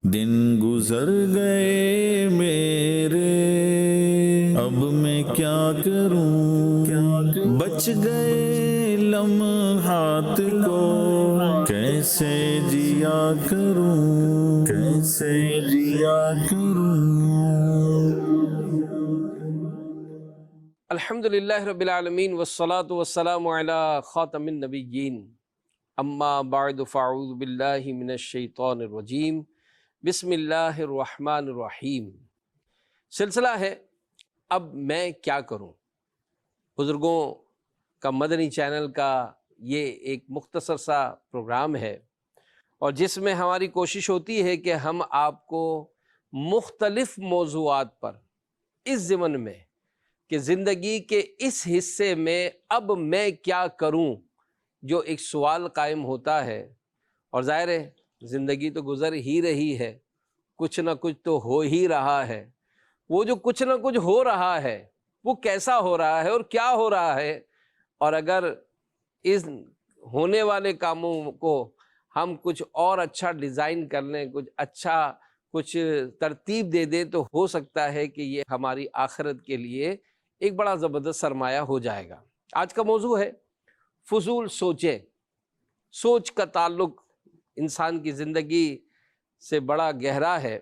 دن گزر گئے میرے، اب میں کیا کروں، بچ گئے لمحات کو کیسے جیا کروں، کیسے جیا کروں۔ الحمدللہ رب العالمین والصلاة والسلام علی خاتم النبیین، اما بعد فاعوذ باللہ من الشیطان الرجیم، بسم اللہ الرحمن الرحیم۔ سلسلہ ہے اب میں کیا کروں۔ بزرگوں کا مدنی چینل کا یہ ایک مختصر سا پروگرام ہے، اور جس میں ہماری کوشش ہوتی ہے کہ ہم آپ کو مختلف موضوعات پر اس ضمن میں کہ زندگی کے اس حصے میں اب میں کیا کروں، جو ایک سوال قائم ہوتا ہے، اور ظاہر ہے زندگی تو گزر ہی رہی ہے، کچھ نہ کچھ تو ہو ہی رہا ہے۔ وہ جو کچھ نہ کچھ ہو رہا ہے وہ کیسا ہو رہا ہے اور کیا ہو رہا ہے، اور اگر اس ہونے والے کاموں کو ہم کچھ اور اچھا ڈیزائن کر لیں، کچھ ترتیب دے دیں، تو ہو سکتا ہے کہ یہ ہماری آخرت کے لیے ایک بڑا زبردست سرمایہ ہو جائے گا۔ آج کا موضوع ہے فضول سوچیں۔ سوچ کا تعلق انسان کی زندگی سے بڑا گہرا ہے،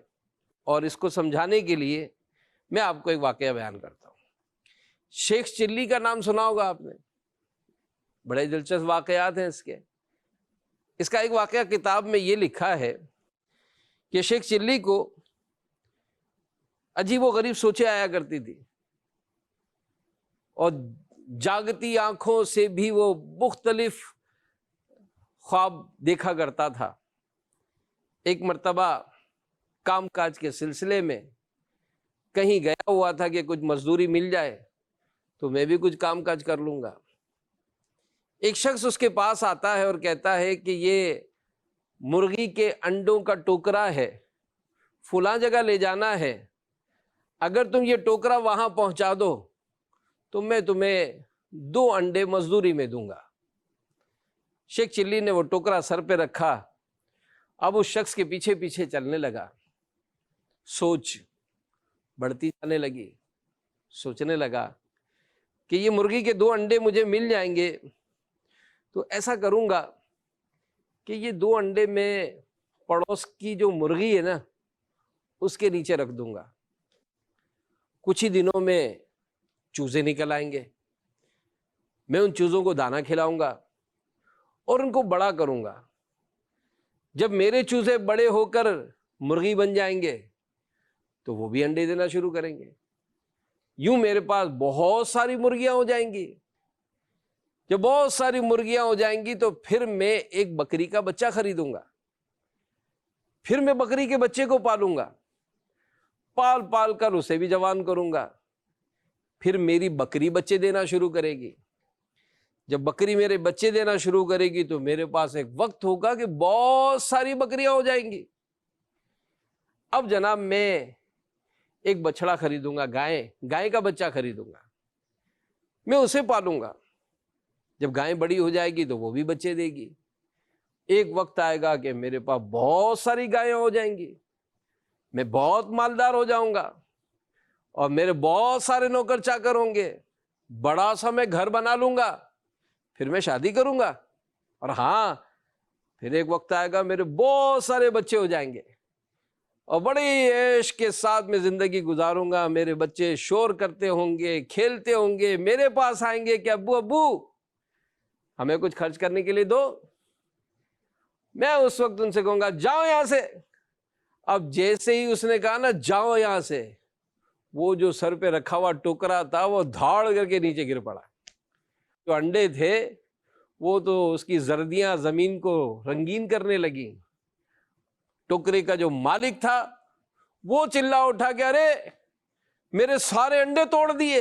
اور اس کو سمجھانے کے لیے میں آپ کو ایک واقعہ بیان کرتا ہوں۔ شیخ چلی کا نام سنا ہوگا آپ نے، بڑے دلچسپ واقعات ہیں اس کے۔ اس کا ایک واقعہ کتاب میں یہ لکھا ہے کہ شیخ چلی کو عجیب و غریب سوچیں آیا کرتی تھی، اور جاگتی آنکھوں سے بھی وہ مختلف خواب دیکھا کرتا تھا۔ ایک مرتبہ کام کاج کے سلسلے میں کہیں گیا ہوا تھا کہ کچھ مزدوری مل جائے تو میں بھی کچھ کام کاج کر لوں گا۔ ایک شخص اس کے پاس آتا ہے اور کہتا ہے کہ یہ مرغی کے انڈوں کا ٹوکرا ہے، فلاں جگہ لے جانا ہے، اگر تم یہ ٹوکرا وہاں پہنچا دو تو میں تمہیں 2 انڈے مزدوری میں دوں گا۔ شیخ چلی نے وہ ٹوکرا سر پہ رکھا، اب اس شخص کے پیچھے پیچھے چلنے لگا۔ سوچ بڑھتی جانے لگی، سوچنے لگا کہ یہ مرغی کے 2 انڈے مجھے مل جائیں گے تو ایسا کروں گا کہ یہ 2 انڈے میں پڑوس کی جو مرغی ہے نا اس کے نیچے رکھ دوں گا، کچھ ہی دنوں میں چوزے نکل آئیں گے، میں ان چوزوں کو دانہ کھلاؤں گا اور ان کو بڑا کروں گا۔ جب میرے چوزے بڑے ہو کر مرغی بن جائیں گے تو وہ بھی انڈے دینا شروع کریں گے، یوں میرے پاس بہت ساری مرغیاں ہو جائیں گی۔ جب بہت ساری مرغیاں ہو جائیں گی تو پھر میں ایک بکری کا بچہ خریدوں گا، پھر میں بکری کے بچے کو پالوں گا، پال پال کر اسے بھی جوان کروں گا، پھر میری بکری بچے دینا شروع کرے گی۔ جب بکری میرے بچے دینا شروع کرے گی تو میرے پاس ایک وقت ہوگا کہ بہت ساری بکریاں ہو جائیں گی۔ اب جناب میں ایک بچڑا خریدوں گا، گائے کا بچہ خریدوں گا، میں اسے پالوں گا۔ جب گائے بڑی ہو جائے گی تو وہ بھی بچے دے گی۔ ایک وقت آئے گا کہ میرے پاس بہت ساری گائیں ہو جائیں گی، میں بہت مالدار ہو جاؤں گا، اور میرے بہت سارے نوکر چاکر ہوں گے، بڑا سا میں گھر بنا لوں گا، پھر میں شادی کروں گا، اور ہاں پھر ایک وقت آئے گا میرے بہت سارے بچے ہو جائیں گے، اور بڑی عیش کے ساتھ میں زندگی گزاروں گا۔ میرے بچے شور کرتے ہوں گے، کھیلتے ہوں گے، میرے پاس آئیں گے کہ ابو ہمیں کچھ خرچ کرنے کے لیے دو۔ میں اس وقت ان سے کہوں گا جاؤ یہاں سے۔ اب جیسے ہی اس نے کہا نا جاؤ یہاں سے، وہ جو سر پہ رکھا ہوا ٹوکرا تھا وہ دھاڑ کر کے نیچے گر پڑا۔ جو انڈے تھے وہ تو اس کی زردیاں زمین کو رنگین کرنے لگی۔ ٹوکرے کا جو مالک تھا وہ چلا اٹھا کہ ارے میرے سارے انڈے توڑ دیے۔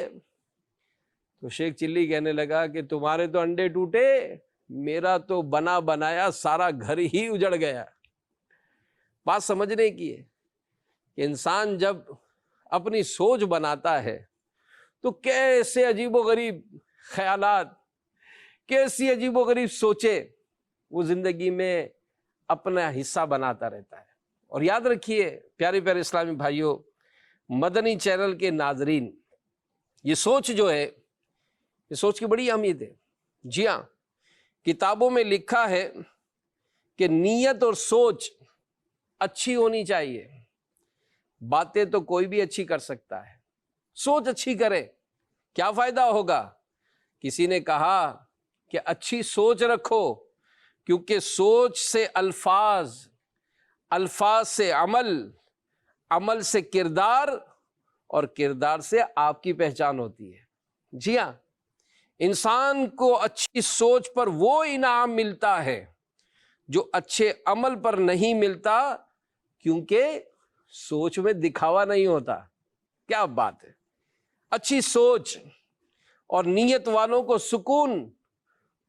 تو شیخ چلی کہنے لگا کہ تمہارے تو انڈے ٹوٹے، میرا تو بنا بنایا سارا گھر ہی اجڑ گیا۔ بات سمجھنے کی ہے کہ انسان جب اپنی سوچ بناتا ہے تو کیسے عجیب و غریب خیالات، کیسی عجیب و غریب سوچیں وہ زندگی میں اپنا حصہ بناتا رہتا ہے۔ اور یاد رکھیے پیارے پیارے اسلامی بھائیوں، مدنی چینل کے ناظرین، یہ سوچ جو ہے، یہ سوچ کی بڑی اہمیت ہے۔ جی ہاں، کتابوں میں لکھا ہے کہ نیت اور سوچ اچھی ہونی چاہیے۔ باتیں تو کوئی بھی اچھی کر سکتا ہے، سوچ اچھی کرے کیا فائدہ ہوگا؟ کسی نے کہا کہ اچھی سوچ رکھو، کیونکہ سوچ سے الفاظ، الفاظ سے عمل، عمل سے کردار، اور کردار سے آپ کی پہچان ہوتی ہے۔ جی ہاں، انسان کو اچھی سوچ پر وہ انعام ملتا ہے جو اچھے عمل پر نہیں ملتا، کیونکہ سوچ میں دکھاوا نہیں ہوتا۔ کیا بات ہے! اچھی سوچ اور نیت والوں کو سکون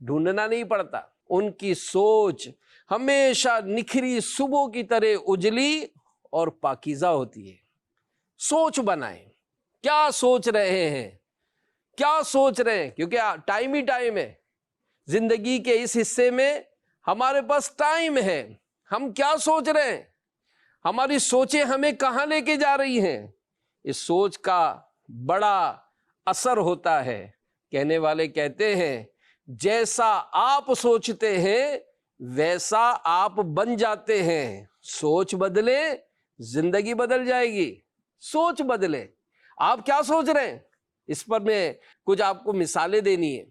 ڈھونڈنا نہیں پڑتا، ان کی سوچ ہمیشہ نکھری صبح کی طرح اجلی اور پاکیزہ ہوتی ہے۔ سوچ بنائیں، کیا سوچ رہے ہیں، کیا سوچ رہے ہیں، کیونکہ ٹائم ہی ٹائم ہے۔ زندگی کے اس حصے میں ہمارے پاس ٹائم ہے، ہم کیا سوچ رہے ہیں، ہماری سوچیں ہمیں کہاں لے کے جا رہی ہیں، اس سوچ کا بڑا اثر ہوتا ہے۔ کہنے والے کہتے ہیں جیسا آپ سوچتے ہیں ویسا آپ بن جاتے ہیں۔ سوچ بدلے زندگی بدل جائے گی۔ سوچ بدلے، آپ کیا سوچ رہے ہیں، اس پر میں کچھ آپ کو مثالیں دینی ہے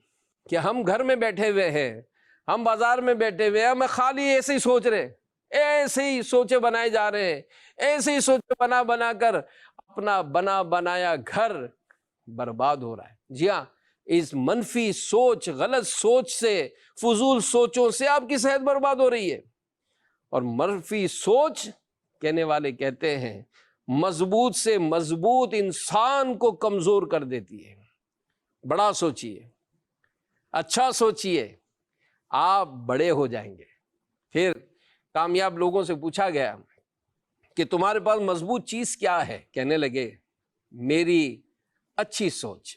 کہ ہم گھر میں بیٹھے ہوئے ہیں، ہم بازار میں بیٹھے ہوئے ہیں، ہم خالی ایسے ہی سوچ رہے ہیں، ایسے ہی سوچے بنائے جا رہے ہیں، ایسے ہی سوچے بنا بنا کر اپنا بنا بنایا گھر برباد ہو رہا ہے۔ جی ہاں، اس منفی سوچ، غلط سوچ سے، فضول سوچوں سے آپ کی صحت برباد ہو رہی ہے۔ اور منفی سوچ، کہنے والے کہتے ہیں، مضبوط سے مضبوط انسان کو کمزور کر دیتی ہے۔ بڑا سوچیے، اچھا سوچیے، آپ بڑے ہو جائیں گے۔ پھر کامیاب لوگوں سے پوچھا گیا کہ تمہارے پاس مضبوط چیز کیا ہے؟ کہنے لگے میری اچھی سوچ۔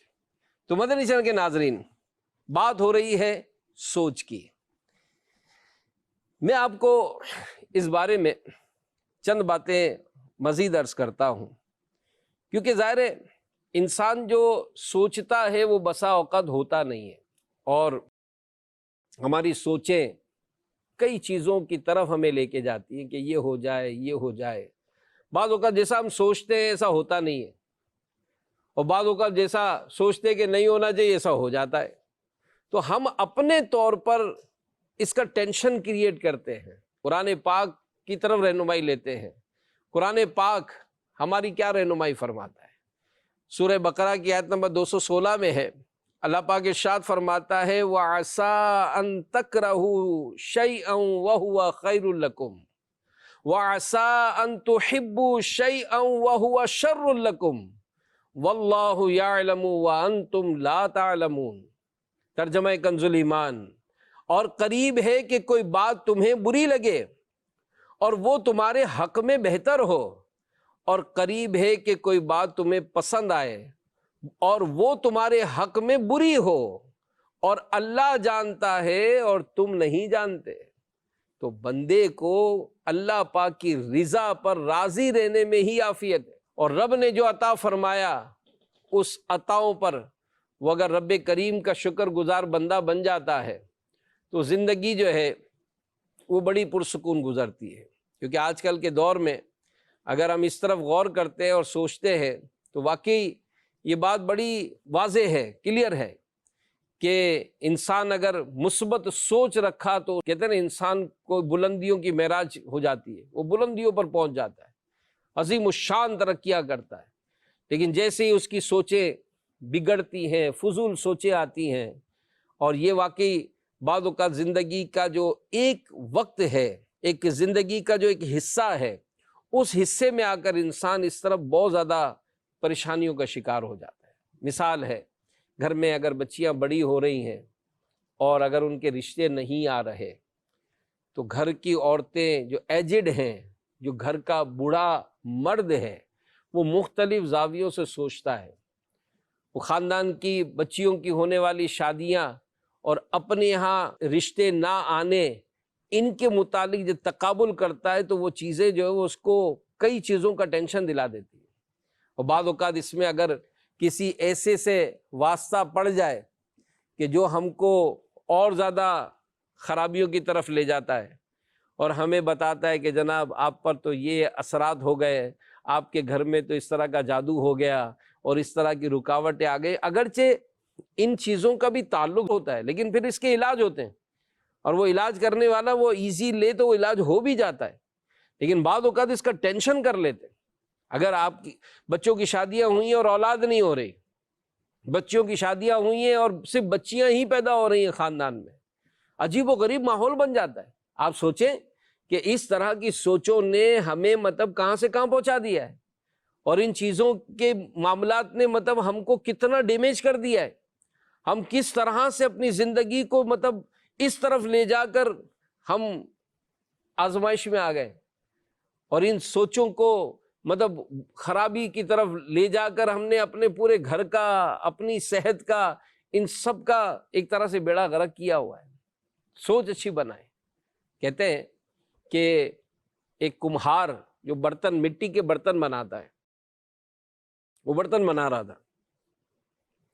تو مدنی چینل کے ناظرین، بات ہو رہی ہے سوچ کی۔ میں آپ کو اس بارے میں چند باتیں مزید عرض کرتا ہوں، کیونکہ ظاہر ہے انسان جو سوچتا ہے وہ بسا اوقات ہوتا نہیں ہے، اور ہماری سوچیں کئی چیزوں کی طرف ہمیں لے کے جاتی ہیں کہ یہ ہو جائے، یہ ہو جائے۔ بعض اوقات جیسا ہم سوچتے ہیں ایسا ہوتا نہیں ہے، اور بعض اوقات جیسا سوچتے ہیں کہ نہیں ہونا چاہیے ایسا ہو جاتا ہے۔ تو ہم اپنے طور پر اس کا ٹینشن کریٹ کرتے ہیں، قرآن پاک کی طرف رہنمائی لیتے ہیں۔ قرآن پاک ہماری کیا رہنمائی فرماتا ہے؟ سورہ بقرہ کی آیت نمبر 216 میں ہے، اللہ پاک ارشاد فرماتا ہے وَعَسَىٰ أَن تَكْرَهُوا شَيْئًا وَهُوَ خَيْرٌ لَكُمْ وَعَسَىٰ أَن تُحِبُّوا شَيْئًا وَهُوَ شَرٌّ لَكُمْ وَاللَّهُ يَعْلَمُ وَأَنْتُمْ لَا تَعْلَمُونَ۔ ترجمہ کنز الایمان، اور قریب ہے کہ کوئی بات تمہیں بری لگے اور وہ تمہارے حق میں بہتر ہو، اور قریب ہے کہ کوئی بات تمہیں پسند آئے اور وہ تمہارے حق میں بری ہو، اور اللہ جانتا ہے اور تم نہیں جانتے۔ تو بندے کو اللہ پاک کی رضا پر راضی رہنے میں ہی عافیت ہے، اور رب نے جو عطا فرمایا اس عطاؤں پر وہ اگر رب کریم کا شکر گزار بندہ بن جاتا ہے تو زندگی جو ہے وہ بڑی پرسکون گزرتی ہے۔ کیونکہ آج کل کے دور میں اگر ہم اس طرف غور کرتے ہیں اور سوچتے ہیں تو واقعی یہ بات بڑی واضح ہے، کلیئر ہے کہ انسان اگر مثبت سوچ رکھا تو کہتے ہیں انسان کو بلندیوں کی معراج ہو جاتی ہے، وہ بلندیوں پر پہنچ جاتا ہے، عظیم الشان ترقیاں کرتا ہے۔ لیکن جیسے ہی اس کی سوچیں بگڑتی ہیں، فضول سوچیں آتی ہیں، اور یہ واقعی بعض اوقات زندگی کا جو ایک وقت ہے، ایک زندگی کا جو ایک حصہ ہے، اس حصے میں آ کر انسان اس طرف بہت زیادہ پریشانیوں کا شکار ہو جاتا ہے۔ مثال ہے، گھر میں اگر بچیاں بڑی ہو رہی ہیں اور اگر ان کے رشتے نہیں آ رہے تو گھر کی عورتیں جو ایجڈ ہیں، جو گھر کا بوڑھا مرد ہے، وہ مختلف زاویوں سے سوچتا ہے۔ وہ خاندان کی بچیوں کی ہونے والی شادیاں اور اپنے یہاں رشتے نہ آنے، ان کے متعلق جو تقابل کرتا ہے تو وہ چیزیں جو ہے وہ اس کو کئی چیزوں کا ٹینشن دلا دیتی ہے، اور بعض اوقات اس میں اگر کسی ایسے سے واسطہ پڑ جائے کہ جو ہم کو اور زیادہ خرابیوں کی طرف لے جاتا ہے اور ہمیں بتاتا ہے کہ جناب آپ پر تو یہ اثرات ہو گئے، آپ کے گھر میں تو اس طرح کا جادو ہو گیا اور اس طرح کی رکاوٹیں آ گئی، اگرچہ ان چیزوں کا بھی تعلق ہوتا ہے لیکن پھر اس کے علاج ہوتے ہیں، اور وہ علاج کرنے والا وہ ایزی لے تو وہ علاج ہو بھی جاتا ہے، لیکن بعض اوقات اس کا ٹینشن کر لیتے ہیں۔ اگر آپ کی بچوں کی شادیاں ہوئی ہیں اور اولاد نہیں ہو رہی، بچیوں کی شادیاں ہوئی ہیں اور صرف بچیاں ہی پیدا ہو رہی ہیں خاندان میں، عجیب و غریب ماحول بن جاتا ہے۔ آپ سوچیں کہ اس طرح کی سوچوں نے ہمیں مطلب کہاں سے کہاں پہنچا دیا ہے، اور ان چیزوں کے معاملات نے مطلب ہم کو کتنا ڈیمیج کر دیا ہے، ہم کس طرح سے اپنی زندگی کو مطلب اس طرف لے جا کر ہم آزمائش میں آ گئے، اور ان سوچوں کو مطلب خرابی کی طرف لے جا کر ہم نے اپنے پورے گھر کا، اپنی صحت کا، ان سب کا ایک طرح سے بیڑا غرق کیا ہوا ہے۔ سوچ اچھی بنائیں۔ کہتے ہیں کہ ایک کمہار جو برتن، مٹی کے برتن بناتا ہے، وہ برتن بنا رہا تھا،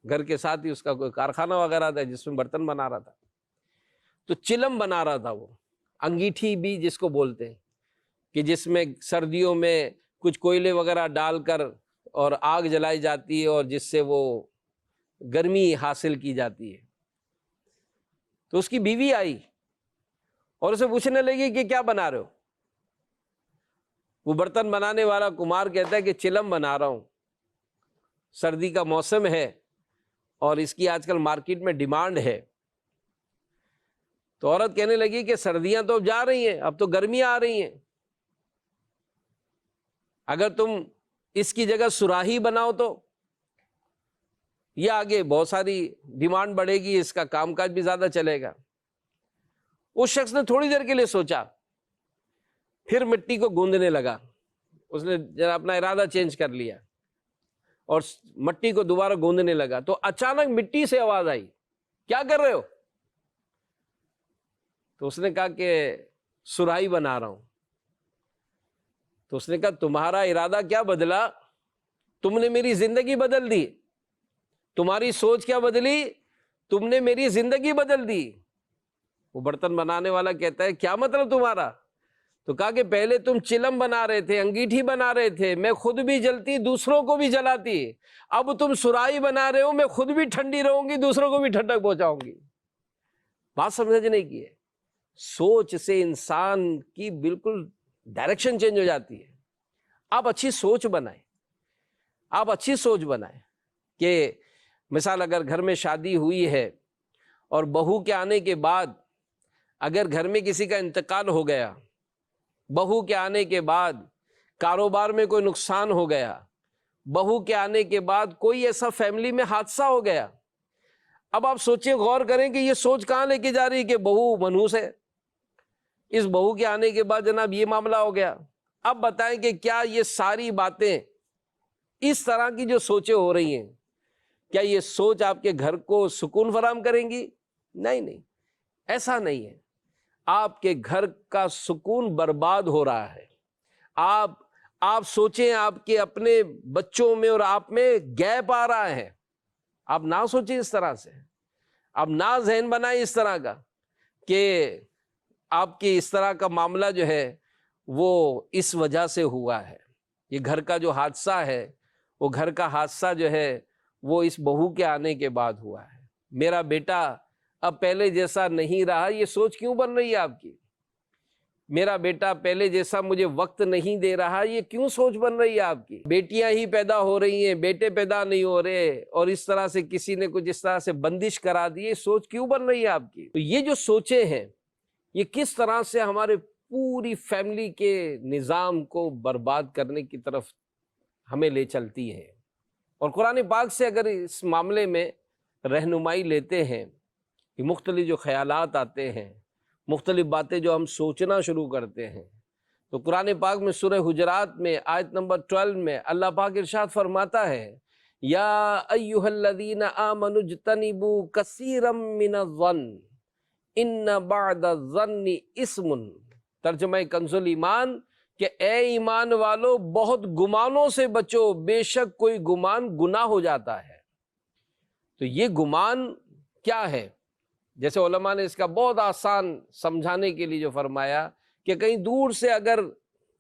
گھر کے ساتھ ہی اس کا کوئی کارخانہ وغیرہ تھا جس میں برتن بنا رہا تھا، تو چلم بنا رہا تھا، وہ انگیٹھی بھی جس کو بولتے ہیں، کہ جس میں سردیوں میں کچھ کوئلے وغیرہ ڈال کر اور آگ جلائی جاتی ہے اور جس سے وہ گرمی حاصل کی جاتی ہے۔ تو اس کی بیوی آئی اور اسے پوچھنے لگی کہ کیا بنا رہے ہو؟ وہ برتن بنانے والا کمہار کہتا ہے کہ چلم بنا رہا ہوں، سردی کا موسم ہے اور اس کی آج کل مارکیٹ میں ڈیمانڈ ہے۔ تو عورت کہنے لگی کہ سردیاں تو اب جا رہی ہیں، اب تو گرمیاں آ رہی ہیں، اگر تم اس کی جگہ سراہی بناؤ تو یہ آگے بہت ساری ڈیمانڈ بڑھے گی، اس کا کام کاج بھی زیادہ چلے گا۔ اس شخص نے تھوڑی دیر کے لیے سوچا، پھر مٹی کو گوندنے لگا، اس نے ذرا اپنا ارادہ چینج کر لیا اور مٹی کو دوبارہ گوندنے لگا، تو اچانک مٹی سے آواز آئی، کیا کر رہے ہو؟ تو اس نے کہا کہ سراہی بنا رہا ہوں۔ تو اس نے کہا تمہارا ارادہ کیا بدلا؟ تم نے میری زندگی بدل دی، تمہاری سوچ کیا بدلی؟ تم نے میری زندگی بدل دی۔ وہ برتن بنانے والا کہتا ہے کیا مطلب تمہارا؟ تو کہا کہ پہلے تم چلم بنا رہے تھے، انگیٹھی بنا رہے تھے، میں خود بھی جلتی دوسروں کو بھی جلاتی، اب تم سراہی بنا رہے ہو، میں خود بھی ٹھنڈی رہوں گی دوسروں کو بھی ٹھنڈک پہنچاؤں گی۔ بات سمجھنے کی ہے، سوچ سے انسان کی بالکل ڈائریکشن چینج ہو جاتی ہے۔ آپ اچھی سوچ بنائیں، آپ اچھی سوچ بنائیں کہ مثال اگر گھر میں شادی ہوئی ہے اور بہو کے آنے کے بعد اگر گھر میں کسی کا انتقال ہو گیا، بہو کے آنے کے بعد کاروبار میں کوئی نقصان ہو گیا، بہو کے آنے کے بعد کوئی ایسا فیملی میں حادثہ ہو گیا، اب آپ سوچیں، غور کریں کہ یہ سوچ کہاں لے کے جا رہی ہے کہ بہو منحوس ہے، اس بہو کے آنے کے بعد جناب یہ معاملہ ہو گیا۔ اب بتائیں کہ کیا یہ ساری باتیں، اس طرح کی جو سوچیں ہو رہی ہیں، کیا یہ سوچ آپ کے گھر کو سکون فراہم کریں گی؟ نہیں، ایسا نہیں ہے۔ آپ کے گھر کا سکون برباد ہو رہا ہے۔ آپ سوچیں، آپ کے اپنے بچوں میں اور آپ میں گیپ آ رہا ہے۔ آپ نہ سوچیں اس طرح سے، آپ نہ ذہن بنائیں اس طرح کا کہ آپ کی اس طرح کا معاملہ جو ہے وہ اس وجہ سے ہوا ہے۔ یہ گھر کا جو حادثہ ہے، وہ گھر کا حادثہ جو ہے وہ اس بہو کے آنے کے بعد ہوا ہے۔ میرا بیٹا اب پہلے جیسا نہیں رہا، یہ سوچ کیوں بن رہی ہے آپ کی؟ میرا بیٹا پہلے جیسا مجھے وقت نہیں دے رہا، یہ کیوں سوچ بن رہی ہے آپ کی؟ بیٹیاں ہی پیدا ہو رہی ہیں، بیٹے پیدا نہیں ہو رہے، اور اس طرح سے کسی نے کچھ اس طرح سے بندش کرا دی، یہ سوچ کیوں بن رہی ہے آپ کی؟ تو یہ جو سوچیں ہیں، یہ کس طرح سے ہمارے پوری فیملی کے نظام کو برباد کرنے کی طرف ہمیں لے چلتی ہے۔ اور قرآن پاک سے اگر اس معاملے میں رہنمائی لیتے ہیں کہ مختلف جو خیالات آتے ہیں، مختلف باتیں جو ہم سوچنا شروع کرتے ہیں، تو قرآن پاک میں سورہ حجرات میں آیت نمبر 12 میں اللہ پاک ارشاد فرماتا ہے، یا ایھا الذین آمنوا اجتنبوا کثیرا من الظن ان بعد الظن اسم، ترجمہ کنز ایمان کہ اے ایمان والو بہت گمانوں سے بچو، بے شک کوئی گمان گناہ ہو جاتا ہے۔ تو یہ گمان کیا ہے؟ جیسے علماء نے اس کا بہت آسان سمجھانے کے لیے جو فرمایا کہ کہیں دور سے اگر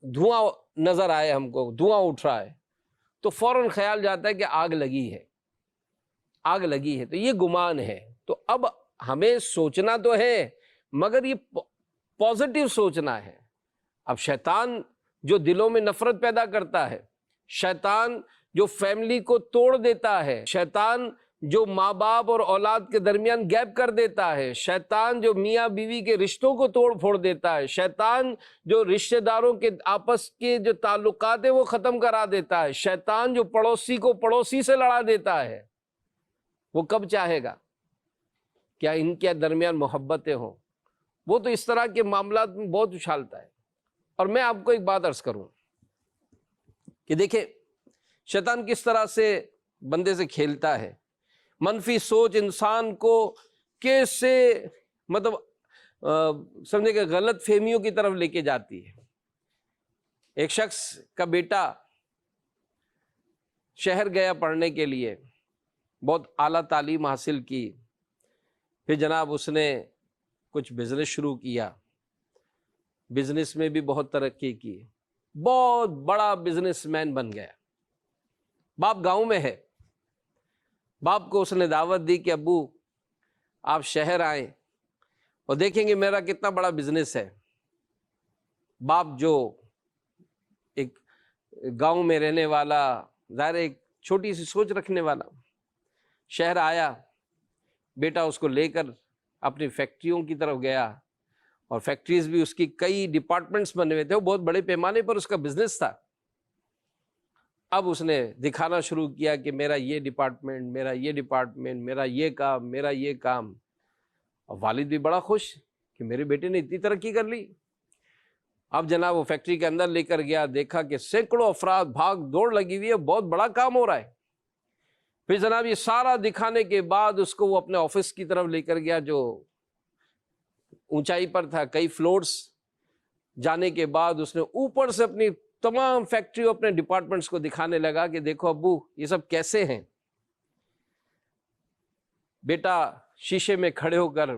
دھواں نظر آئے، ہم کو دھواں اٹھ رہا ہے تو فوراً خیال جاتا ہے کہ آگ لگی ہے، آگ لگی ہے، تو یہ گمان ہے۔ تو اب ہمیں سوچنا تو ہے مگر یہ پازیٹیو سوچنا ہے۔ اب شیطان جو دلوں میں نفرت پیدا کرتا ہے، شیطان جو فیملی کو توڑ دیتا ہے، شیطان جو ماں باپ اور اولاد کے درمیان گیپ کر دیتا ہے، شیطان جو میاں بیوی کے رشتوں کو توڑ پھوڑ دیتا ہے، شیطان جو رشتہ داروں کے آپس کے جو تعلقات ہیں وہ ختم کرا دیتا ہے، شیطان جو پڑوسی کو پڑوسی سے لڑا دیتا ہے، وہ کب چاہے گا کیا ان کے درمیان محبتیں ہوں؟ وہ تو اس طرح کے معاملات میں بہت اچھالتا ہے۔ اور میں آپ کو ایک بات عرض کروں کہ دیکھیں شیطان کس طرح سے بندے سے کھیلتا ہے۔ منفی سوچ انسان کو کیسے سمجھے کہ غلط فہمیوں کی طرف لے کے جاتی ہے۔ ایک شخص کا بیٹا شہر گیا پڑھنے کے لیے، بہت اعلیٰ تعلیم حاصل کی، پھر جناب اس نے کچھ بزنس شروع کیا، بزنس میں بھی بہت ترقی کی، بہت بڑا بزنس مین بن گیا۔ باپ گاؤں میں ہے، باپ کو اس نے دعوت دی کہ ابو آپ شہر آئیں اور دیکھیں گے میرا کتنا بڑا بزنس ہے۔ باپ جو ایک گاؤں میں رہنے والا، ظاہر ایک چھوٹی سی سوچ رکھنے والا، شہر آیا، بیٹا اس کو لے کر اپنی فیکٹریوں کی طرف گیا، اور فیکٹریز بھی اس کی کئی ڈپارٹمنٹس بنے ہوئے تھے، وہ بہت بڑے پیمانے پر اس کا بزنس تھا۔ اب اس نے دکھانا شروع کیا کہ میرا یہ ڈپارٹمنٹ، میرا یہ ڈپارٹمنٹ، میرا یہ کام، میرا یہ کام، اور والد بھی بڑا خوش کہ میرے بیٹے نے اتنی ترقی کر لی۔ اب جناب وہ فیکٹری کے اندر لے کر گیا، دیکھا کہ سینکڑوں افراد بھاگ دوڑ لگی ہوئی ہے، بہت بڑا کام ہو رہا ہے۔ پھر جناب یہ سارا دکھانے کے بعد اس کو وہ اپنے آفس کی طرف لے کر گیا، جو اونچائی پر تھا، کئی فلورز جانے کے بعد اس نے اوپر سے اپنی تمام فیکٹریوں، اپنے ڈپارٹمنٹس کو دکھانے لگا کہ دیکھو ابو یہ سب کیسے ہیں۔ بیٹا شیشے میں کھڑے ہو کر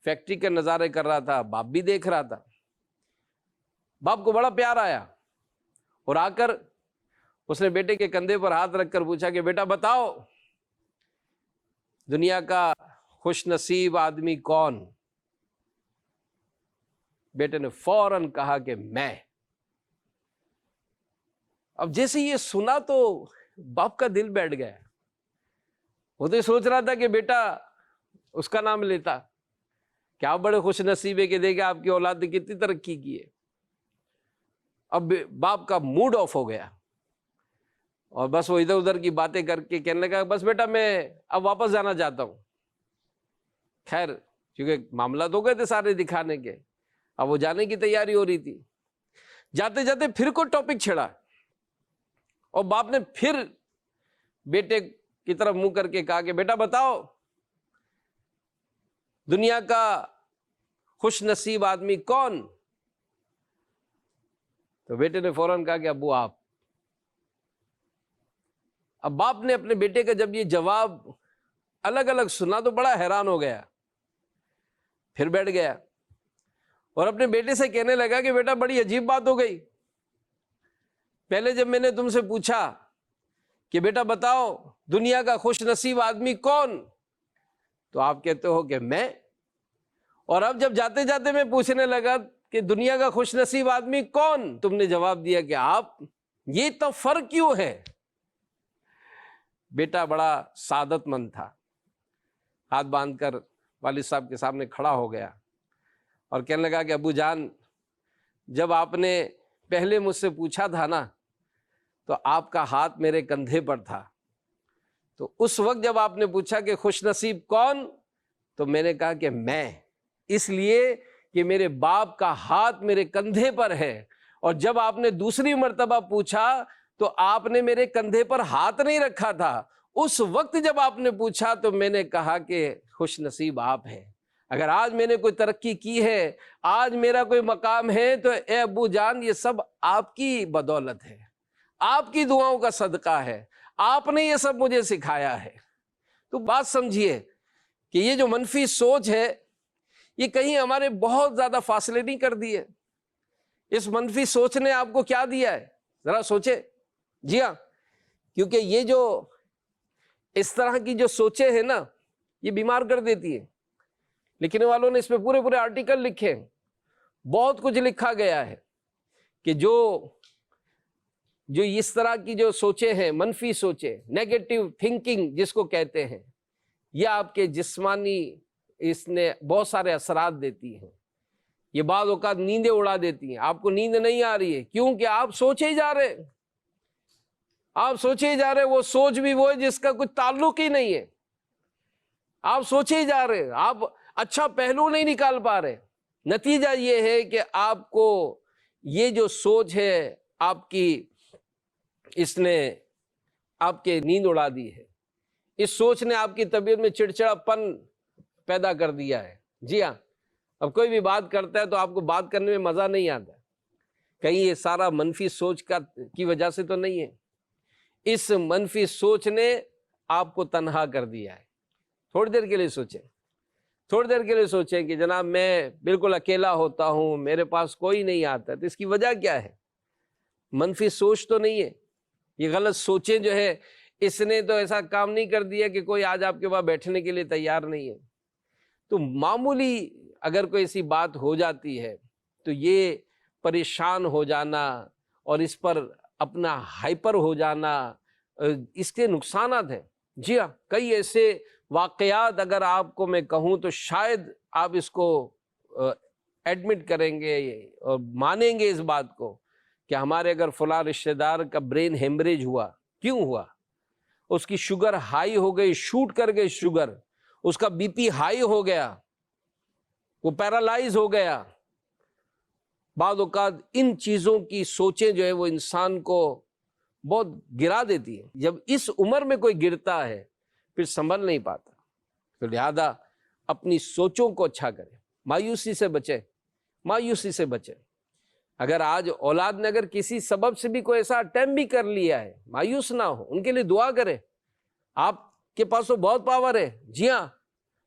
فیکٹری کے نظارے کر رہا تھا، باپ بھی دیکھ رہا تھا۔ باپ کو بڑا پیار آیا اور آ کر اس نے بیٹے کے کندھے پر ہاتھ رکھ کر پوچھا کہ بیٹا بتاؤ دنیا کا خوش نصیب آدمی کون؟ بیٹے نے فوراً کہا کہ میں۔ اب جیسے یہ سنا تو باپ کا دل بیٹھ گیا، وہ تو سوچ رہا تھا کہ بیٹا اس کا نام لیتا کہ آپ بڑے خوش نصیب ہے کہ دیکھیں آپ کی اولاد نے کتنی ترقی کی ہے۔ اب باپ کا موڈ آف ہو گیا اور بس وہ ادھر ادھر کی باتیں کر کے کہنے لگا بس بیٹا میں اب واپس جانا چاہتا ہوں۔ خیر کیونکہ معاملات ہو گئے تھے سارے دکھانے کے، اب وہ جانے کی تیاری ہو رہی تھی۔ جاتے جاتے پھر کوئی ٹاپک چھڑا اور باپ نے پھر بیٹے کی طرف منہ کر کے کہا کہ بیٹا بتاؤ دنیا کا خوش نصیب آدمی کون؟ تو بیٹے نے فوراً کہا کہ ابو آپ۔ اب باپ نے اپنے بیٹے کا جب یہ جواب الگ الگ سنا تو بڑا حیران ہو گیا، پھر بیٹھ گیا اور اپنے بیٹے سے کہنے لگا کہ بیٹا بڑی عجیب بات ہو گئی، پہلے جب میں نے تم سے پوچھا کہ بیٹا بتاؤ دنیا کا خوش نصیب آدمی کون، تو آپ کہتے ہو کہ میں، اور اب جب جاتے جاتے میں پوچھنے لگا کہ دنیا کا خوش نصیب آدمی کون، تم نے جواب دیا کہ آپ۔ یہ تو فرق کیوں ہے؟ بیٹا بڑا سعادت مند تھا، ہاتھ باندھ کر والد صاحب کے سامنے کھڑا ہو گیا اور کہنے لگا کہ ابو جان جب آپ نے پہلے مجھ سے پوچھا تھا نا تو آپ کا ہاتھ میرے کندھے پر تھا، تو اس وقت جب آپ نے پوچھا کہ خوش نصیب کون تو میں نے کہا کہ میں، اس لیے کہ میرے باپ کا ہاتھ میرے کندھے پر ہے، اور جب آپ نے دوسری مرتبہ پوچھا تو آپ نے میرے کندھے پر ہاتھ نہیں رکھا تھا، اس وقت جب آپ نے پوچھا تو میں نے کہا کہ خوش نصیب آپ ہیں۔ اگر آج میں نے کوئی ترقی کی ہے، آج میرا کوئی مقام ہے، تو اے ابو جان یہ سب آپ کی بدولت ہے، آپ کی دعاؤں کا صدقہ ہے، آپ نے یہ سب مجھے سکھایا ہے۔ تو بات سمجھیے کہ یہ جو منفی سوچ ہے یہ کہیں ہمارے بہت زیادہ فاصلے نہیں کر دیے۔ اس منفی سوچ نے آپ کو کیا دیا ہے ذرا سوچے۔ جی ہاں، کیونکہ یہ جو اس طرح کی جو سوچیں ہیں نا یہ بیمار کر دیتی ہے۔ لکھنے والوں نے اس پہ پورے پورے آرٹیکل لکھے ہیں، بہت کچھ لکھا گیا ہے کہ جو اس طرح کی جو سوچیں ہیں، منفی سوچیں، نیگیٹو تھنکنگ جس کو کہتے ہیں، یہ آپ کے جسمانی اس نے بہت سارے اثرات دیتی ہیں۔ یہ بعض اوقات نیندیں اڑا دیتی ہیں، آپ کو نیند نہیں آ رہی ہے کیونکہ آپ سوچے ہی جا رہے، آپ سوچے ہی جا رہے، وہ سوچ بھی وہ ہے جس کا کوئی تعلق ہی نہیں ہے، آپ سوچے ہی جا رہے، آپ اچھا پہلو نہیں نکال پا رہے۔ نتیجہ یہ ہے کہ آپ کو یہ جو سوچ ہے آپ کی، اس نے آپ کے نیند اڑا دی ہے، اس سوچ نے آپ کی طبیعت میں چڑچڑا پن پیدا کر دیا ہے۔ جی ہاں، اب کوئی بھی بات کرتا ہے تو آپ کو بات کرنے میں مزہ نہیں آتا، کہیں یہ سارا منفی سوچ کی وجہ سے تو نہیں ہے۔ اس منفی سوچ نے آپ کو تنہا کر دیا ہے۔ تھوڑی دیر کے لیے سوچیں، تھوڑی دیر کے لیے سوچیں کہ جناب میں بالکل اکیلا ہوتا ہوں، میرے پاس کوئی نہیں آتا، تو اس کی وجہ کیا ہے؟ منفی سوچ تو نہیں ہے، یہ غلط سوچیں جو ہے اس نے تو ایسا کام نہیں کر دیا کہ کوئی آج آپ کے پاس بیٹھنے کے لیے تیار نہیں ہے۔ تو معمولی اگر کوئی ایسی بات ہو جاتی ہے تو یہ پریشان ہو جانا اور اس پر اپنا ہائپر ہو جانا، اس کے نقصانات ہیں۔ جی ہاں، کئی ایسے واقعات اگر آپ کو میں کہوں تو شاید آپ اس کو ایڈمٹ کریں گے اور مانیں گے اس بات کو کہ ہمارے اگر فلاں رشتہ دار کا برین ہیمریج ہوا، کیوں ہوا؟ اس کی شوگر ہائی ہو گئی، شوٹ کر گئی شوگر، اس کا بی پی ہائی ہو گیا، وہ پیرالائز ہو گیا۔ بعض اوقات ان چیزوں کی سوچیں جو ہے وہ انسان کو بہت گرا دیتی ہے۔ جب اس عمر میں کوئی گرتا ہے پھر سنبھل نہیں پاتا، تو لہذا اپنی سوچوں کو اچھا کریں، مایوسی سے بچیں، مایوسی سے بچیں۔ اگر آج اولاد نے اگر کسی سبب سے بھی کوئی ایسا اٹیمپٹ بھی کر لیا ہے، مایوس نہ ہو، ان کے لیے دعا کریں۔ آپ کے پاس تو بہت پاور ہے۔ جی ہاں،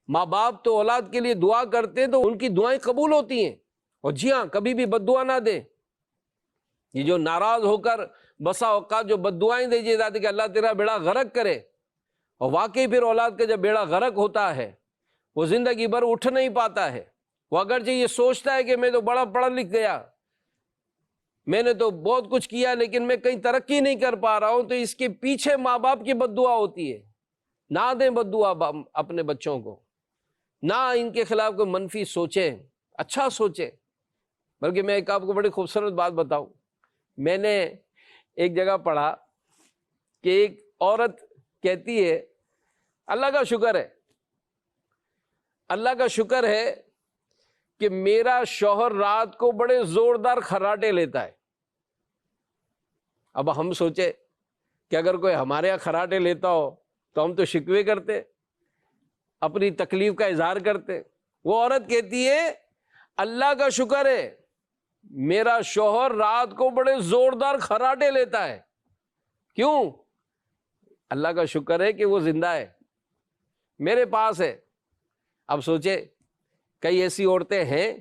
ماں باپ تو اولاد کے لیے دعا کرتے ہیں تو ان کی دعائیں قبول ہوتی ہیں، اور جی ہاں کبھی بھی بد دعا نہ دیں۔ یہ جو ناراض ہو کر بسا اوقات جو بد دعائیں دیجیے جاتی کہ اللہ تیرا بیڑا غرق کرے، اور واقعی پھر اولاد کا جب بیڑا غرق ہوتا ہے وہ زندگی بھر اٹھ نہیں پاتا ہے۔ وہ اگرچہ یہ سوچتا ہے کہ میں تو بڑا پڑھ لکھ گیا، میں نے تو بہت کچھ کیا، لیکن میں کہیں ترقی نہیں کر پا رہا ہوں، تو اس کے پیچھے ماں باپ کی بد دعا ہوتی ہے۔ نہ دیں بد دعا اپنے بچوں کو، نہ ان کے خلاف کوئی منفی سوچیں، اچھا سوچیں۔ بلکہ میں ایک آپ کو بڑی خوبصورت بات بتاؤں، میں نے ایک جگہ پڑھا کہ ایک عورت کہتی ہے اللہ کا شکر ہے، اللہ کا شکر ہے کہ میرا شوہر رات کو بڑے زوردار خراٹے لیتا ہے۔ اب ہم سوچے کہ اگر کوئی ہمارے یہاں خراٹے لیتا ہو تو ہم تو شکوے کرتے، اپنی تکلیف کا اظہار کرتے۔ وہ عورت کہتی ہے اللہ کا شکر ہے میرا شوہر رات کو بڑے زوردار خراٹے لیتا ہے۔ کیوں؟ اللہ کا شکر ہے کہ وہ زندہ ہے، میرے پاس ہے۔ اب سوچے کئی ایسی عورتیں ہیں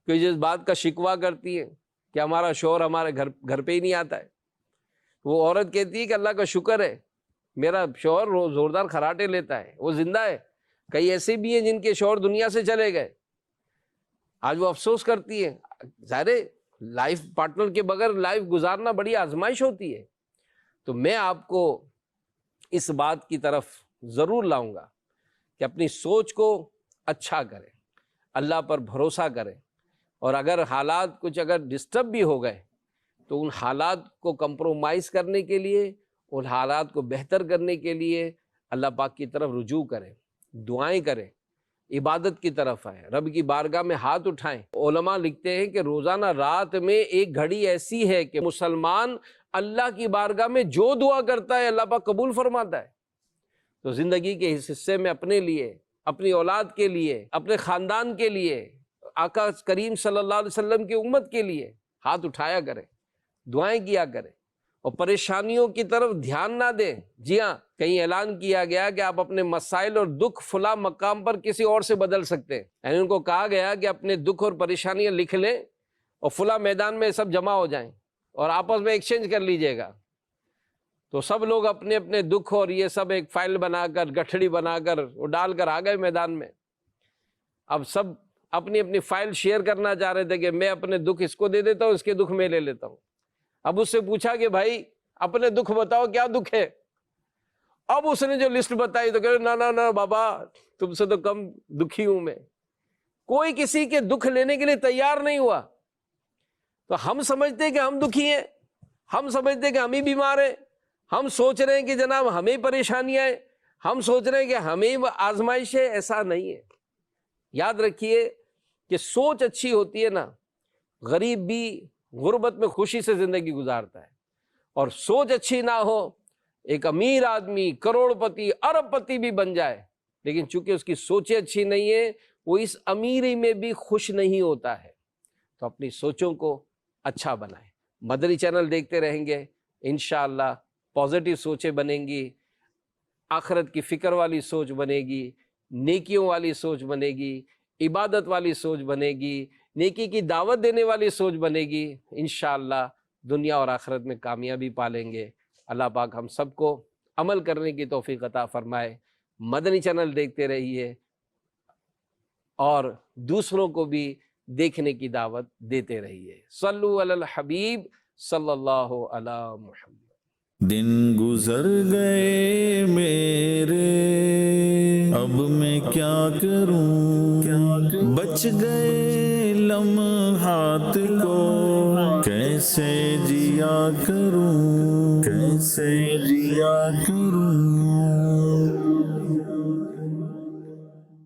کہ جس بات کا شکوہ کرتی ہیں کہ ہمارا شوہر ہمارے گھر پہ ہی نہیں آتا ہے، وہ عورت کہتی ہے کہ اللہ کا شکر ہے میرا شوہر زوردار خراٹے لیتا ہے، وہ زندہ ہے۔ کئی ایسے بھی ہیں جن کے شوہر دنیا سے چلے گئے، آج وہ افسوس کرتی ہے۔ ظاہر لائف پارٹنر کے بغیر لائف گزارنا بڑی آزمائش ہوتی ہے۔ تو میں آپ کو اس بات کی طرف ضرور لاؤں گا کہ اپنی سوچ کو اچھا کریں، اللہ پر بھروسہ کریں، اور اگر حالات کچھ اگر ڈسٹرب بھی ہو گئے تو ان حالات کو کمپرومائز کرنے کے لیے، ان حالات کو بہتر کرنے کے لیے اللہ پاک کی طرف رجوع کریں، دعائیں کریں، عبادت کی طرف آئیں، رب کی بارگاہ میں ہاتھ اٹھائیں۔ علماء لکھتے ہیں کہ روزانہ رات میں ایک گھڑی ایسی ہے کہ مسلمان اللہ کی بارگاہ میں جو دعا کرتا ہے اللہ پاک قبول فرماتا ہے۔ تو زندگی کے اس حصے میں اپنے لیے اپنی اولاد کے لیے، اپنے خاندان کے لیے، آقا کریم صلی اللہ علیہ وسلم کی امت کے لیے ہاتھ اٹھایا کریں، دعائیں کیا کریں، اور پریشانیوں کی طرف دھیان نہ دیں۔ جی ہاں، کہیں اعلان کیا گیا کہ آپ اپنے مسائل اور دکھ فلاں مقام پر کسی اور سے بدل سکتے ہیں، یعنی ان کو کہا گیا کہ اپنے دکھ اور پریشانیاں لکھ لیں اور فلاں میدان میں سب جمع ہو جائیں اور آپس میں ایکسچینج کر لیجئے گا۔ تو سب لوگ اپنے اپنے دکھ اور یہ سب ایک فائل بنا کر، گٹھڑی بنا کر وہ ڈال کر آ گئے میدان میں۔ اب سب اپنی اپنی فائل شیئر کرنا چاہ رہے تھے کہ میں اپنے دکھ اس کو دے دیتا ہوں، اس کے دکھ میں لے لیتا ہوں۔ اب اس سے پوچھا کہ بھائی اپنے دکھ بتاؤ، کیا دکھ ہے؟ اب اس نے جو لسٹ بتائی تو کہہ رہے نا بابا، تم سے تو کم دکھی ہوں میں۔ کوئی کسی کے دکھ لینے کے لیے تیار نہیں ہوا۔ تو ہم سمجھتے کہ ہم دکھی ہیں، ہم سمجھتے کہ ہم ہی بیمار ہیں، ہم سوچ رہے ہیں کہ جناب ہمیں پریشانیاں ہیں، ہم سوچ رہے ہیں کہ ہمیں آزمائش ہے۔ ایسا نہیں ہے۔ یاد رکھیے کہ سوچ اچھی ہوتی ہے نا، غریب بھی غربت میں خوشی سے زندگی گزارتا ہے، اور سوچ اچھی نہ ہو، ایک امیر آدمی کروڑ پتی ارب پتی بھی بن جائے، لیکن چونکہ اس کی سوچیں اچھی نہیں ہے، وہ اس امیری میں بھی خوش نہیں ہوتا ہے۔ تو اپنی سوچوں کو اچھا بنائیں۔ مدنی چینل دیکھتے رہیں گے، انشاءاللہ پازیٹیو سوچیں بنیں گی، آخرت کی فکر والی سوچ بنے گی، نیکیوں والی سوچ بنے گی، عبادت والی سوچ بنے گی، نیکی کی دعوت دینے والی سوچ بنے گی۔ انشاءاللہ دنیا اور آخرت میں کامیابی پالیں گے۔ اللہ پاک ہم سب کو عمل کرنے کی توفیق عطا فرمائے۔ مدنی چینل دیکھتے رہیے اور دوسروں کو بھی دیکھنے کی دعوت دیتے رہیے۔ صلو علی الحبیب صلی اللہ علی محمد۔ دن گزر گئے میرے، اب میں کیا کروں، بچ گئے لمحات کو کیسے جیا کروں، کیسے جیا کروں۔